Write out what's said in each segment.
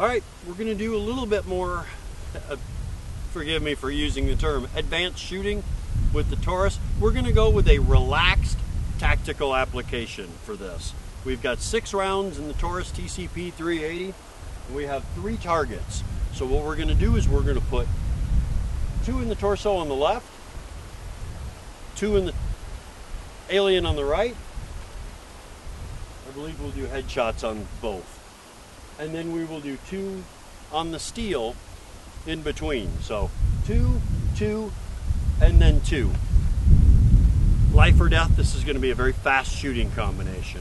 Alright, we're going to do a little bit more, forgive me for using the term, advanced shooting with the Taurus. We're going to go with a relaxed tactical application for this. We've got 6 rounds in the Taurus TCP 380, and we have 3 targets. So what we're going to do is we're going to put 2 in the torso on the left, 2 in the alien on the right. I believe we'll do headshots on both. And then we will do 2 on the steel in between. So 2, 2, and then 2. Life or death, this is going to be a very fast shooting combination.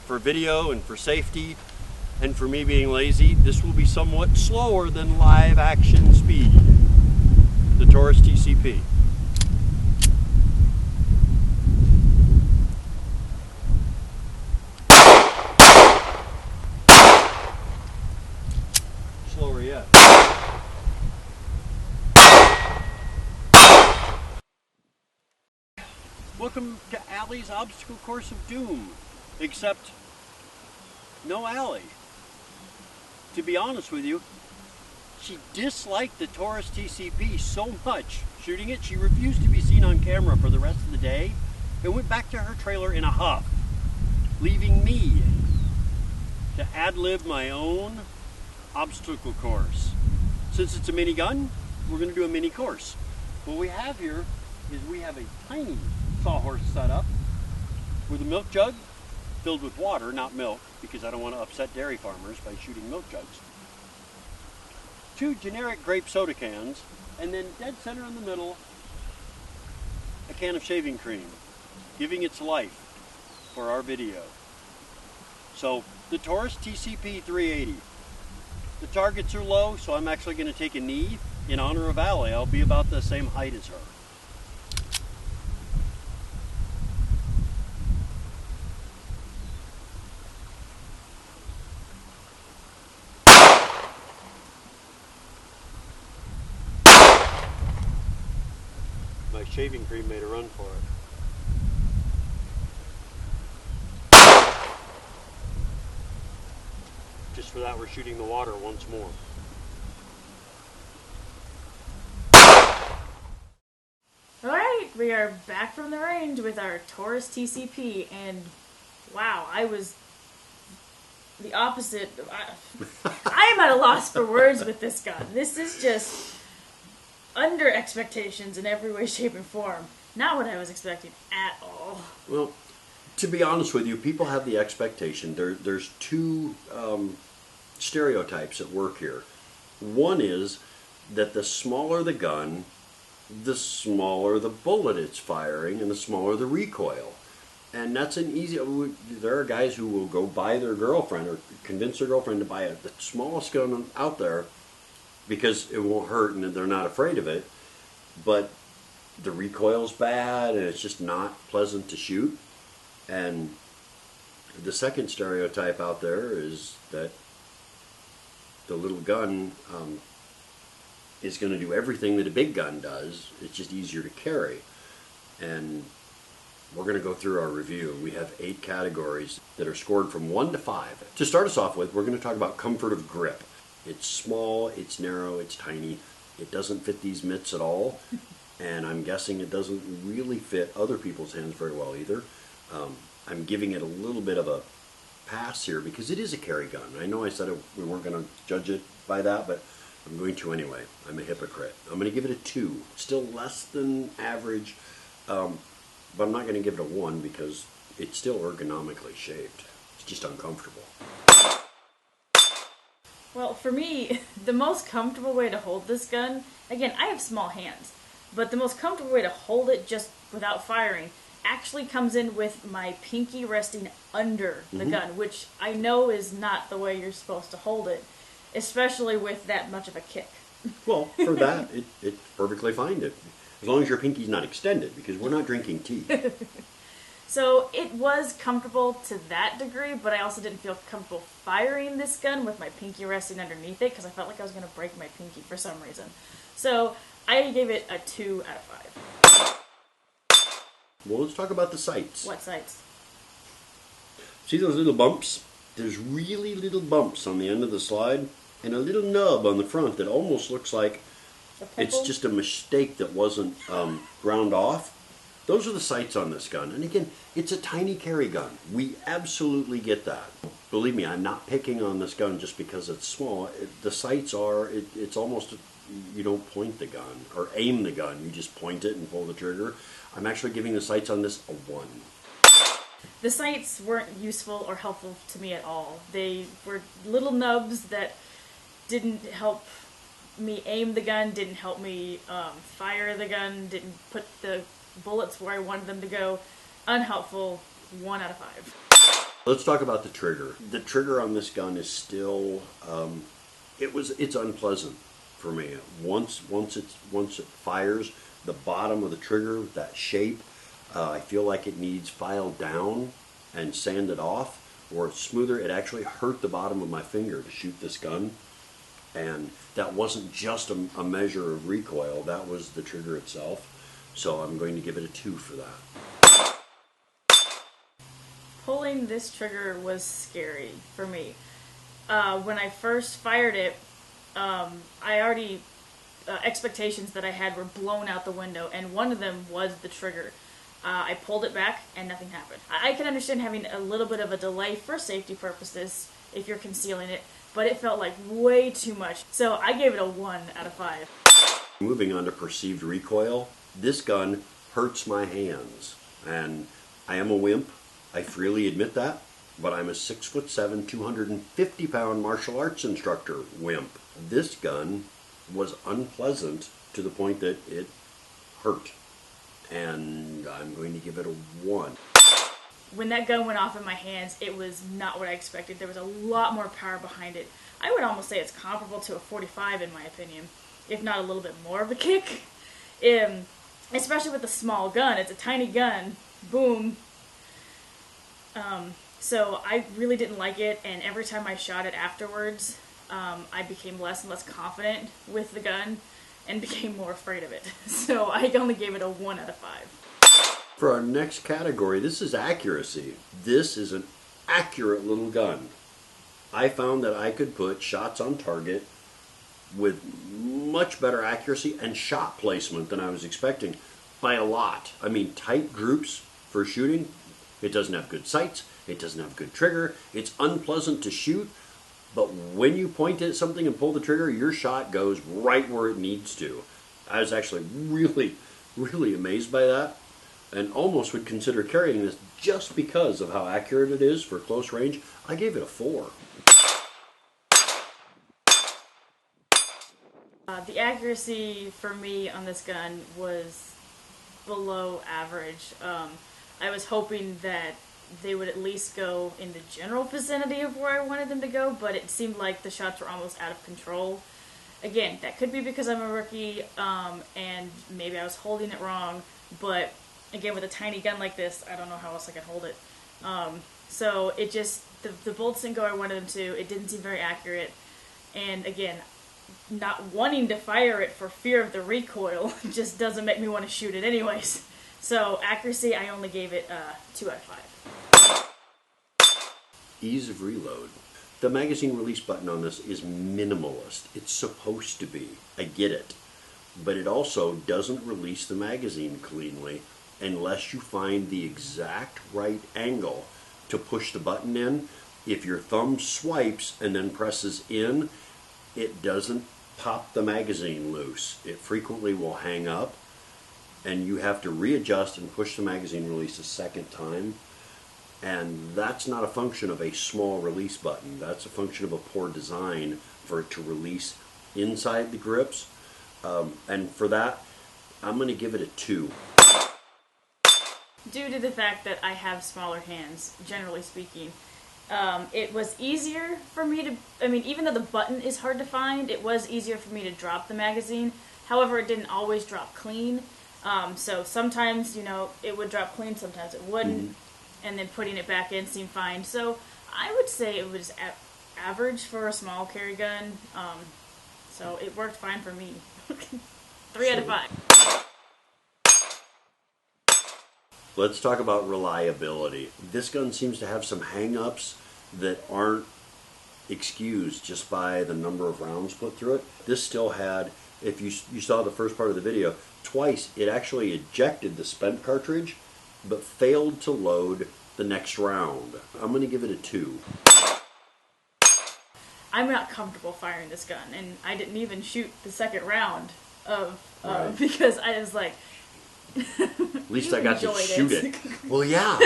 For video and for safety, and for me being lazy, this will be somewhat slower than live action speed. The Taurus TCP. Slower yet. Welcome to Allie's obstacle course of doom, except no Allie. To be honest with you, she disliked the Taurus TCP so much shooting it, she refused to be seen on camera for the rest of the day and went back to her trailer in a huff, leaving me to ad-lib my own obstacle course. Since it's a minigun, we're going to do a mini course. What we have here is we have a tiny sawhorse setup with a milk jug filled with water, not milk, because I don't want to upset dairy farmers by shooting milk jugs. 2 generic grape soda cans, and then dead center in the middle, a can of shaving cream, giving its life for our video. So, the Taurus TCP 380. The targets are low, so I'm actually going to take a knee in honor of Allie. I'll be about the same height as her. My shaving cream made a run for it. Just for that, we're shooting the water once more. Alright, we are back from the range with our Taurus TCP, and wow, I was the opposite. I am at a loss for words with this gun. This is just under expectations in every way, shape, and form. Not what I was expecting at all. Well, to be honest with you, people have the expectation. There's 2 stereotypes at work here. One is that the smaller the gun, the smaller the bullet it's firing, and the smaller the recoil. And that's an easy... There are guys who will go buy their girlfriend or convince their girlfriend to buy the smallest gun out there because it won't hurt and they're not afraid of it. But the recoil's bad and it's just not pleasant to shoot. And the second stereotype out there is that the little gun is going to do everything that a big gun does. It's just easier to carry. And we're going to go through our review. We have 8 categories that are scored from 1 to 5. To start us off with, we're going to talk about comfort of grip. It's small, it's narrow, it's tiny. It doesn't fit these mitts at all. And I'm guessing it doesn't really fit other people's hands very well either. I'm giving it a little bit of a pass here because it is a carry gun. I know I said we weren't going to judge it by that, but I'm going to anyway. I'm a hypocrite. I'm going to give it a 2. Still less than average, but I'm not going to give it a 1 because it's still ergonomically shaped. It's just uncomfortable. Well, for me, the most comfortable way to hold this gun, again, I have small hands, but the most comfortable way to hold it just without firing actually comes in with my pinky resting under the gun, which I know is not the way you're supposed to hold it, especially with that much of a kick. Well, for that, it's perfectly fine, as long as your pinky's not extended, because we're not drinking tea. So it was comfortable to that degree, but I also didn't feel comfortable firing this gun with my pinky resting underneath it because I felt like I was going to break my pinky for some reason. So I gave it a 2 out of 5. Well, let's talk about the sights. What sights? See those little bumps? There's really little bumps on the end of the slide. and a little nub on the front that almost looks like A it's pimple? just a mistake that wasn't ground off. Those are the sights on this gun. And again, it's a tiny carry gun. We absolutely get that. Believe me, I'm not picking on this gun just because it's small. The sights are, it's almost, you don't point the gun or aim the gun. You just point it and pull the trigger. I'm actually giving the sights on this a 1. The sights weren't useful or helpful to me at all. They were little nubs that didn't help me aim the gun, didn't help me fire the gun, didn't put the bullets where I wanted them to go. Unhelpful. 1 out of 5. Let's talk about the trigger. The trigger on this gun is still, it's unpleasant for me. Once it fires, the bottom of the trigger, that shape, I feel like it needs filed down and sanded off, or it's smoother. It actually hurt the bottom of my finger to shoot this gun, and that wasn't just a measure of recoil, that was the trigger itself. So I'm going to give it a 2 for that. Pulling this trigger was scary for me. When I first fired it, I already expectations that I had were blown out the window, and one of them was the trigger. I pulled it back and nothing happened. I can understand having a little bit of a delay for safety purposes if you're concealing it, but it felt like way too much. So I gave it a 1 out of 5. Moving on to perceived recoil, this gun hurts my hands, and I am a wimp. I freely admit that, but I'm a 6'7", 250-pound martial arts instructor wimp. This gun was unpleasant to the point that it hurt, and I'm going to give it a 1. When that gun went off in my hands, it was not what I expected. There was a lot more power behind it. I would almost say it's comparable to a 45 in my opinion, if not a little bit more of a kick. Especially with the small gun. It's a tiny gun. Boom. So I really didn't like it, and every time I shot it afterwards, I became less and less confident with the gun and became more afraid of it. So I only gave it a 1 out of 5. For our next category, this is accuracy. This is an accurate little gun. I found that I could put shots on target with much better accuracy and shot placement than I was expecting by a lot. I mean, tight groups for shooting. It doesn't have good sights. It doesn't have good trigger. It's unpleasant to shoot. But when you point at something and pull the trigger, your shot goes right where it needs to. I was actually really, really amazed by that, and almost would consider carrying this just because of how accurate it is for close range. I gave it a 4. The accuracy for me on this gun was below average. I was hoping that they would at least go in the general vicinity of where I wanted them to go, but it seemed like the shots were almost out of control. Again, that could be because I'm a rookie, and maybe I was holding it wrong, but again, with a tiny gun like this, I don't know how else I can hold it. So it just, the bullets didn't go where I wanted them to, it didn't seem very accurate, and again, not wanting to fire it for fear of the recoil just doesn't make me want to shoot it anyways. So accuracy, I only gave it 2 out of 5. Ease of reload. The magazine release button on this is minimalist. It's supposed to be. I get it. But it also doesn't release the magazine cleanly unless you find the exact right angle to push the button in. If your thumb swipes and then presses in, it doesn't pop the magazine loose. It frequently will hang up, and you have to readjust and push the magazine release a second time. And that's not a function of a small release button. That's a function of a poor design for it to release inside the grips. And for that, I'm going to give it a 2. Due to the fact that I have smaller hands, generally speaking, it was easier for me to, even though the button is hard to find, it was easier for me to drop the magazine. However, it didn't always drop clean. So sometimes, it would drop clean, sometimes it wouldn't. And then putting it back in seemed fine. So I would say it was average for a small carry gun. So it worked fine for me. 3 out of 5. Let's talk about reliability. This gun seems to have some hang-ups that aren't excused just by the number of rounds put through it. This still had, if you saw the first part of the video, twice it actually ejected the spent cartridge, but failed to load the next round. I'm going to give it a 2. I'm not comfortable firing this gun, and I didn't even shoot the second round of Right. because I was like, At least I got to enjoyed shoot it. it. Well, yeah.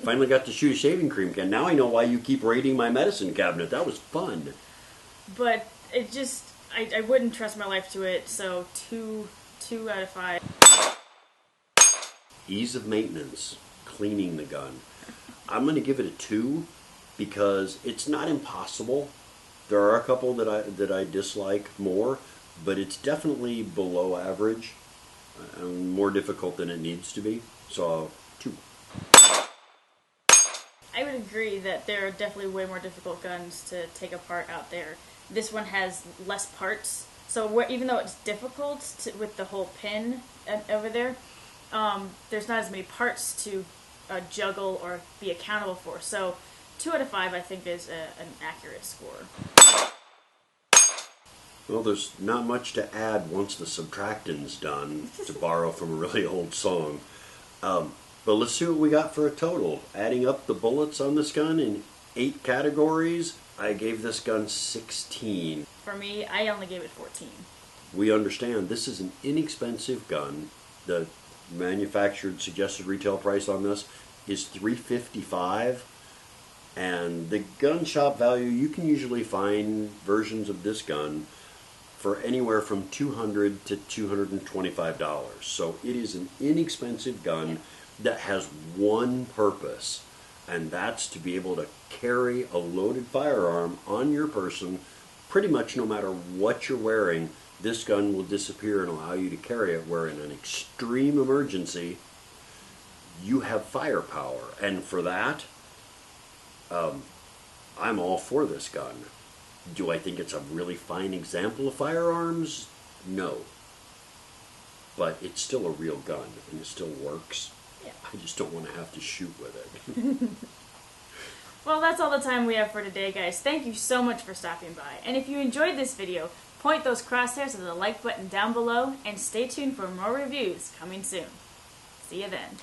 Finally got to shoot a shaving cream can. Now I know why you keep raiding my medicine cabinet. That was fun. But it just, I wouldn't trust my life to it, so 2 out of 5. Ease of maintenance, cleaning the gun. I'm going to give it a 2 because it's not impossible. There are a couple that I dislike more, but it's definitely below average, more difficult than it needs to be. So 2. I would agree that there are definitely way more difficult guns to take apart out there. This one has less parts, so even though it's difficult with the whole pin over there, there's not as many parts to juggle or be accountable for. So 2 out of 5, I think, is an accurate score. Well, there's not much to add once the subtracting's done, to borrow from a really old song. But let's see what we got for a total. Adding up the bullets on this gun in 8 categories, I gave this gun 16. For me, I only gave it 14. We understand this is an inexpensive gun. The manufactured suggested retail price on this is $355, and the gun shop value, you can usually find versions of this gun for anywhere from $200 to $225. So it is an inexpensive gun that has one purpose, and that's to be able to carry a loaded firearm on your person pretty much no matter what you're wearing. This gun will disappear and allow you to carry it where in an extreme emergency you have firepower. And for that, I'm all for this gun. Do I think it's a really fine example of firearms? No. But it's still a real gun, and it still works. Yeah. I just don't want to have to shoot with it. Well, that's all the time we have for today, guys. Thank you so much for stopping by. And if you enjoyed this video, point those crosshairs to the like button down below, and stay tuned for more reviews coming soon. See you then.